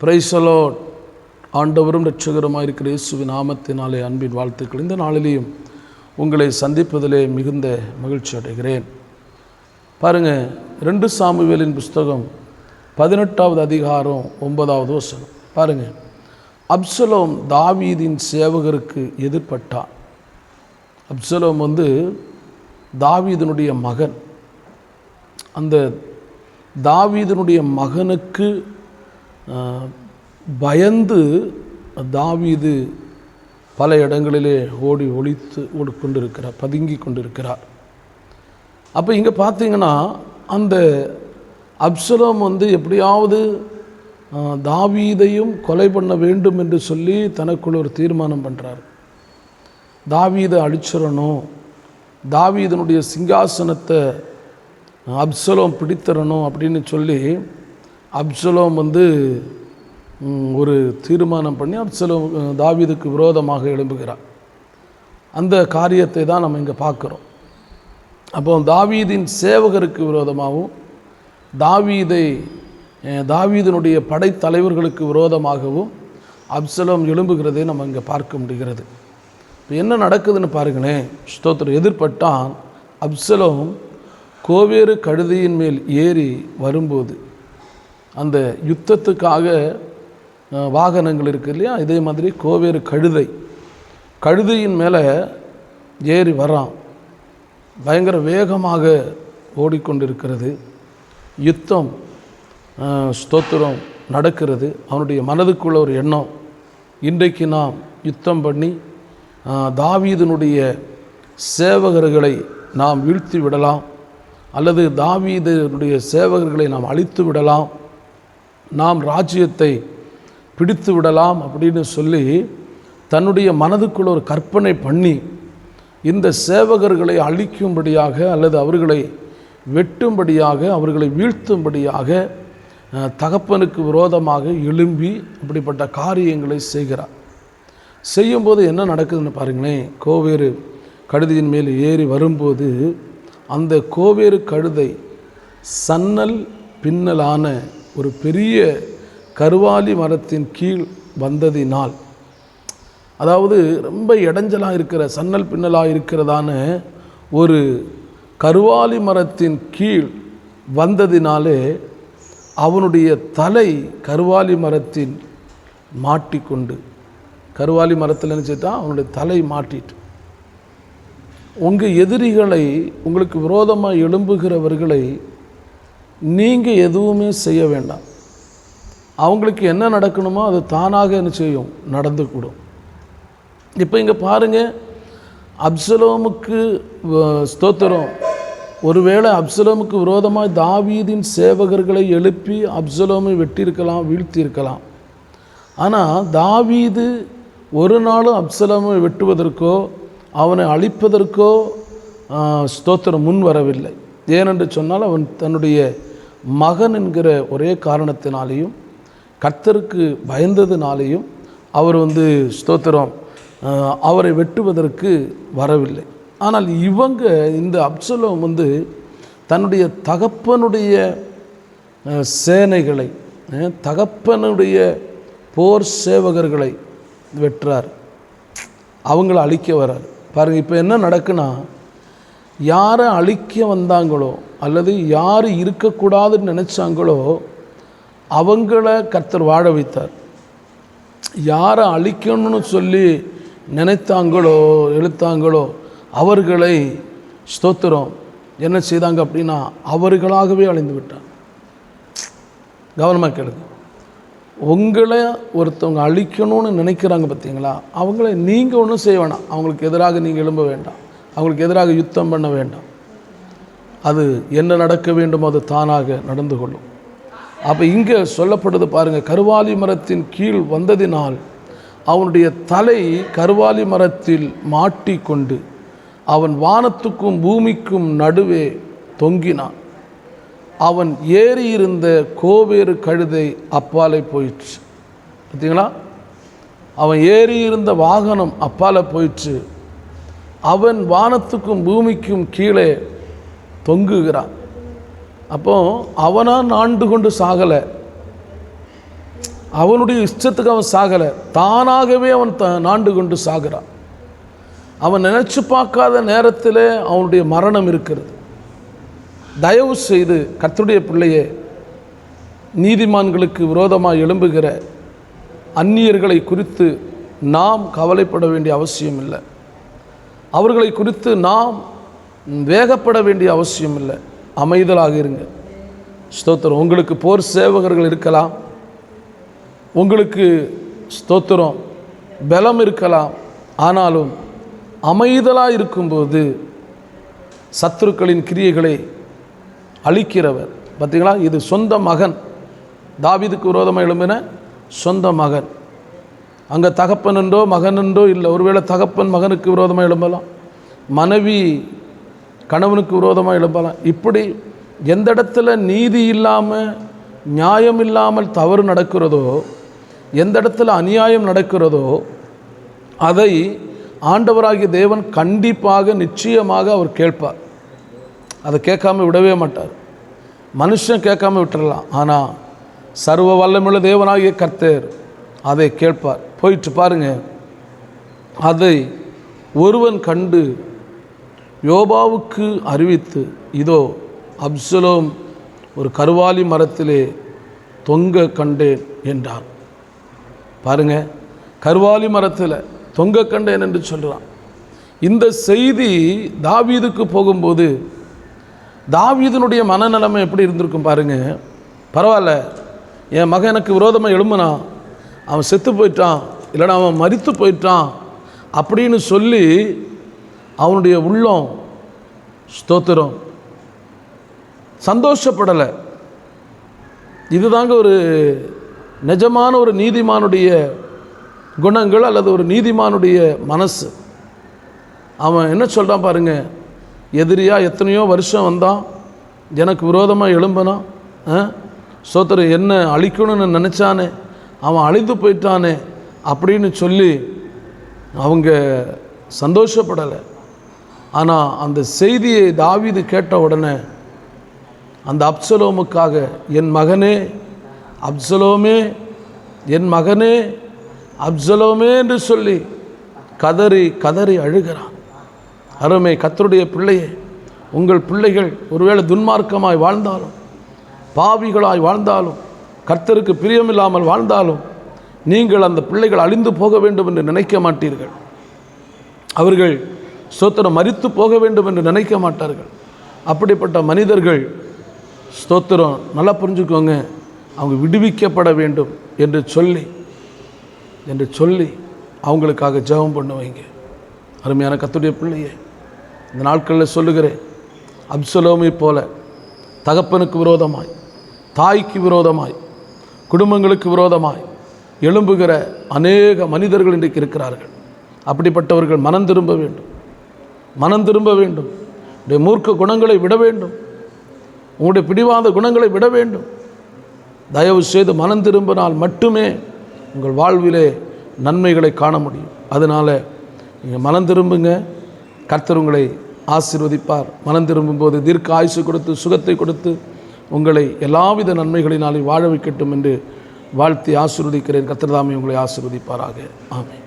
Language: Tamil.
Praise the Lord. ஆண்டவரும் இரட்சகருமாய் இருக்கிற இயேசுவின் நாமத்தினாலே அன்பின் வாழ்த்துக்கள். இந்த நாளிலேயும் உங்களை சந்திப்பதிலே மிகுந்த மகிழ்ச்சி அடைகிறேன். பாருங்கள், 2 சாமுவேலின் புஸ்தகம் 18வது அதிகாரம் 9வது வசனம். பாருங்கள், அப்சலோம் தாவீதின் சேவகருக்கு எதிர்பட்டான். அப்சலோம் தாவீதினுடைய மகன். அந்த தாவீதினுடைய மகனுக்கு பயந்து தாவீது பல இடங்களிலே ஓடி ஒளித்து கொண்டிருக்கிறார், பதுங்கி கொண்டிருக்கிறார். அப்போ இங்கே பார்த்தீங்கன்னா, அந்த அப்சலோம் எப்படியாவது தாவீதையும் கொலை பண்ண வேண்டும் என்று சொல்லி தனக்குள்ள ஒரு தீர்மானம் பண்ணுறார். தாவீதை அழிச்சிடணும், தாவீதனுடைய சிங்காசனத்தை அப்சலோம் பிடித்தரணும் அப்படின்னு சொல்லி அப்சலோம் ஒரு தீர்மானம் பண்ணி அப்சலோம் தாவீதுக்கு விரோதமாக எழும்புகிறார். அந்த காரியத்தை தான் நம்ம இங்கே பார்க்குறோம். அப்போ தாவீதின் சேவகருக்கு விரோதமாகவும் தாவீதினுடைய படைத்தலைவர்களுக்கு விரோதமாகவும் அப்சலோம் எழும்புகிறதை நம்ம இங்கே பார்க்க முடிகிறது. இப்போ என்ன நடக்குதுன்னு பாருங்களேன். ஸ்தோத்திரம். எதிர்பட்டான். அப்சலோம் கோவேறு கழுதையின் மேல் ஏறி வரும்போது, அந்த யுத்தத்துக்காக வாகனங்கள் இருக்குது இல்லையா, இதே மாதிரி கோவேறு கழுதையின் மேலே ஏறி வரான். பயங்கர வேகமாக ஓடிக்கொண்டிருக்கிறது. யுத்தம் ஸ்தோத்திரம் நடக்கிறது. அவனுடைய மனதுக்குள்ள ஒரு எண்ணம், இன்றைக்கு நாம் யுத்தம் பண்ணி தாவீதினுடைய சேவகர்களை நாம் வீழ்த்தி விடலாம், அல்லது தாவீதினுடைய சேவகர்களை நாம் அழித்து விடலாம், நாம் ராஜ்யத்தை பிடித்து விடலாம் அப்படின்னு சொல்லி தன்னுடைய மனதுக்குள்ள ஒரு கற்பனை பண்ணி இந்த சேவகர்களை அழிக்கும்படியாக அல்லது அவர்களை வெட்டும்படியாக அவர்களை வீழ்த்தும்படியாக தகப்பனுக்கு விரோதமாக எழும்பி அப்படிப்பட்ட காரியங்களை செய்கிறார். செய்யும்போது என்ன நடக்குதுன்னு பாருங்களேன். கோவேறு கழுதையின் மேல் ஏறி வரும்போது அந்த கோவேறு கழுதை சன்னல் பின்னலான ஒரு பெரிய கருவாலி மரத்தின் கீழ் வந்ததினால், அதாவது ரொம்ப இடைஞ்சலாக இருக்கிற சன்னல் பின்னலாக இருக்கிறதான ஒரு கருவாலி மரத்தின் கீழ் வந்ததினாலே அவனுடைய தலை கருவாலி மரத்தில் மாட்டிக்கொண்டு, கருவாலி மரத்தில் நினச்சிட்டா அவனுடைய தலை மாட்டிட்டு, உங்கள் எதிரிகளை, உங்களுக்கு விரோதமாக எழும்புகிறவர்களை நீங்கள் எதுவுமே செய்ய வேண்டாம். அவங்களுக்கு என்ன நடக்கணுமோ அது தானாக என்ன செய்யும், நடந்து கூடும். இப்போ இங்கே பாருங்கள், அப்சலோமுக்கு ஸ்தோத்திரம். ஒருவேளை அப்சலோமுக்கு விரோதமாக தாவீதின் சேவகர்களை எழுப்பி அப்சலோமை வெட்டியிருக்கலாம், வீழ்த்தியிருக்கலாம். ஆனால் தாவீது ஒரு நாளும் அப்சலோமை வெட்டுவதற்கோ அவனை அழிப்பதற்கோ ஸ்தோத்திரம் முன் வரவில்லை. ஏனென்று சொன்னால் அவன் தன்னுடைய மகன் என்கிற ஒரே காரணத்தினாலேயும் கர்த்தருக்கு பயந்ததினாலேயும் அவர் ஸ்தோத்திரம் அவரை வெட்டுவதற்கு வரவில்லை. ஆனால் இந்த அப்சலோம் தன்னுடைய தகப்பனுடைய சேனைகளை, தகப்பனுடைய போர் சேவகர்களை வெட்டுறார், அவங்கள அழிக்க வர்றார். பாருங்கள், இப்போ என்ன நடக்குன்னா, யாரை அழிக்க வந்தாங்களோ அல்லது யார் இருக்கக்கூடாதுன்னு நினச்சாங்களோ அவங்கள கர்த்தர் வாழ வைத்தார். யாரை அழிக்கணும்னு சொல்லி நினைத்தாங்களோ எழுத்தாங்களோ அவர்களை ஸ்தோத்திரம் என்ன செய்தாங்க அப்படின்னா அவர்களாகவே அழிந்து விட்டார். கவனமாக கேளுங்க. உங்களை ஒருத்தவங்க அழிக்கணும்னு நினைக்கிறாங்க பார்த்தீங்களா, அவங்கள நீங்கள் ஒன்றும் செய்ய வேண்டாம். அவங்களுக்கு எதிராக நீங்கள் எழும்ப வேண்டாம், அவங்களுக்கு எதிராக யுத்தம் பண்ண வேண்டாம். அது என்ன நடக்க வேண்டுமோ அது தானாக நடந்து கொள்ளும். அப்போ இங்கே சொல்லப்படுது பாருங்கள், கருவாலி மரத்தின் கீழ் வந்ததினால் அவனுடைய தலை கருவாலி மரத்தில் மாட்டிக்கொண்டு அவன் வானத்துக்கும் பூமிக்கும் நடுவே தொங்கினான். அவன் ஏறி இருந்த கோவேறு கழுதை அப்பாலை போயிற்று. பார்த்தீங்களா, அவன் ஏறி இருந்த வாகனம் அப்பால போயிற்று. அவன் வானத்துக்கும் பூமிக்கும் கீழே தொங்குகிறான். அப்போ அவனா ஆண்டு கொண்டு சாகலை, அவனுடைய இஷ்டத்துக்கு அவன் சாகலை, தானாகவே அவன் நாண்டு கொண்டு சாகிறான். அவன் நினச்சி பார்க்காத நேரத்தில் அவனுடைய மரணம் இருக்கிறது. தயவு செய்து கர்த்தருடைய பிள்ளையே, நீதிமான்களுக்கு விரோதமாக எழும்புகிற அந்நியர்களை குறித்து நாம் கவலைப்பட வேண்டிய அவசியம் இல்லை. அவர்களை குறித்து நாம் வேகப்பட வேண்டிய அவசியம் இல்லை. அமைதலாக இருங்க. ஸ்தோத்திரம். உங்களுக்கு போர் சேவகர்கள் இருக்கலாம், உங்களுக்கு ஸ்தோத்திரம் பலம் இருக்கலாம். ஆனாலும் அமைதலாக இருக்கும்போது சத்துருக்களின் கிரியைகளை அழிக்கிறவர். பார்த்தீங்களா, இது சொந்த மகன், தாவீதுக்கு விரோதமாக எழும்பின சொந்த மகன். அங்கே தகப்பன் என்றோ மகன் என்றோ இல்லை. ஒருவேளை தகப்பன் மகனுக்கு விரோதமாக எழும்பலாம், மனைவி கணவனுக்கு விரோதமாக எழும்பலாம். இப்படி எந்த இடத்துல நீதி இல்லாமல் நியாயம் இல்லாமல் தவறு நடக்கிறதோ, எந்த இடத்துல அநியாயம் நடக்கிறதோ, அதை ஆண்டவராகிய தேவன் கண்டிப்பாக நிச்சயமாக அவர் கேட்பார். அதை கேட்காம விடவே மாட்டார். மனுஷன் கேட்காம விட்டுறலாம், ஆனால் சர்வ வல்லமையுள்ள தேவனாகிய கர்த்தர் அதை கேட்பார். போயிட்டு பாருங்க. அதை ஒருவன் கண்டு யோபாவுக்கு அறிவித்து, இதோ அப்சலோம் ஒரு கருவாலி மரத்திலே தொங்க கண்டேன் என்றான். பாருங்க, கருவாலி மரத்தில் தொங்க கண்டேன் என்று சொல்கிறான். இந்த செய்தி தாவீதுக்கு போகும்போது தாவீதினுடைய மனநிலைமை எப்படி இருந்திருக்கும் பாருங்க. பரவாயில்ல, என் மகன் எனக்கு விரோதமாக எழும்புனா, அவன் செத்து போயிட்டான், இல்லைனா அவன் மரித்து போயிட்டான் அப்படின்னு சொல்லி அவனுடைய உள்ளம் ஸ்தோத்திரம் சந்தோஷப்படலை. இதுதாங்க ஒரு நிஜமான ஒரு நீதிமானுடைய குணங்கள் அல்லது ஒரு நீதிமானுடைய மனசு. அவன் என்ன சொல்கிறான் பாருங்க, எதிரியாக எத்தனையோ வருஷம் வந்தான், எனக்கு விரோதமாக எழும்பினான், ஸ்தோத்திரம் என்ன அழிக்கணும்னு நினச்சானே, அவன் அழிந்து போயிட்டானே அப்படின்னு சொல்லி அவங்க சந்தோஷப்படலை. ஆனால் அந்த செய்தியை தாவீது கேட்ட உடனே அந்த அப்சலோமுக்காக, என் மகனே அப்சலோமே, என் மகனே அப்சலோமே என்று சொல்லி கதறி கதறி அழுகிறான். அருமை கர்த்தருடைய பிள்ளையே, உங்கள் பிள்ளைகள் ஒருவேளை துன்மார்க்கமாய் வாழ்ந்தாலும், பாவிகளாய் வாழ்ந்தாலும், கர்த்தருக்கு பிரியமில்லாமல் வாழ்ந்தாலும், நீங்கள் அந்த பிள்ளைகள் அழிந்து போக வேண்டும் என்று நினைக்க மாட்டீர்கள். அவர்கள் ஸ்தோத்திரம் மரித்து போக வேண்டும் என்று நினைக்க மாட்டார்கள். அப்படிப்பட்ட மனிதர்கள் ஸ்தோத்திரம் நல்லா புரிஞ்சுக்கோங்க, அவங்க விடுவிக்கப்பட வேண்டும் என்று சொல்லி அவங்களுக்காக ஜெபம் பண்ணுவீங்க. அருமையான கர்த்தருடைய பிள்ளையே, இந்த நாட்களில் சொல்லுகிறேன், அப்சலோமை போல தகப்பனுக்கு விரோதமாய், தாய்க்கு விரோதமாய், குடும்பங்களுக்கு விரோதமாய் எழும்புகிற அநேக மனிதர்கள் இன்றைக்கு இருக்கிறார்கள். அப்படிப்பட்டவர்கள் மனம் திரும்ப வேண்டும், மனம் திரும்ப வேண்டும். உடைய மூர்க்க குணங்களை விட வேண்டும், உங்களுடைய பிடிவாத குணங்களை விட வேண்டும். தயவு செய்து மனம் திரும்பினால் மட்டுமே உங்கள் வாழ்விலே நன்மைகளை காண முடியும். அதனால் நீங்கள் மனம் திரும்புங்க, கர்த்தர் உங்களை ஆசீர்வதிப்பார். மனம் திரும்பும்போது தீர்க்க ஆயுசு கொடுத்து சுகத்தை கொடுத்து உங்களை எல்லாவித நன்மைகளினாலே வாழ வைக்கட்டும் என்று வாழ்த்தி ஆசீர்வதிக்கிறேன். கர்த்தர் தாமே உங்களை ஆசீர்வதிப்பாராக. ஆமென்.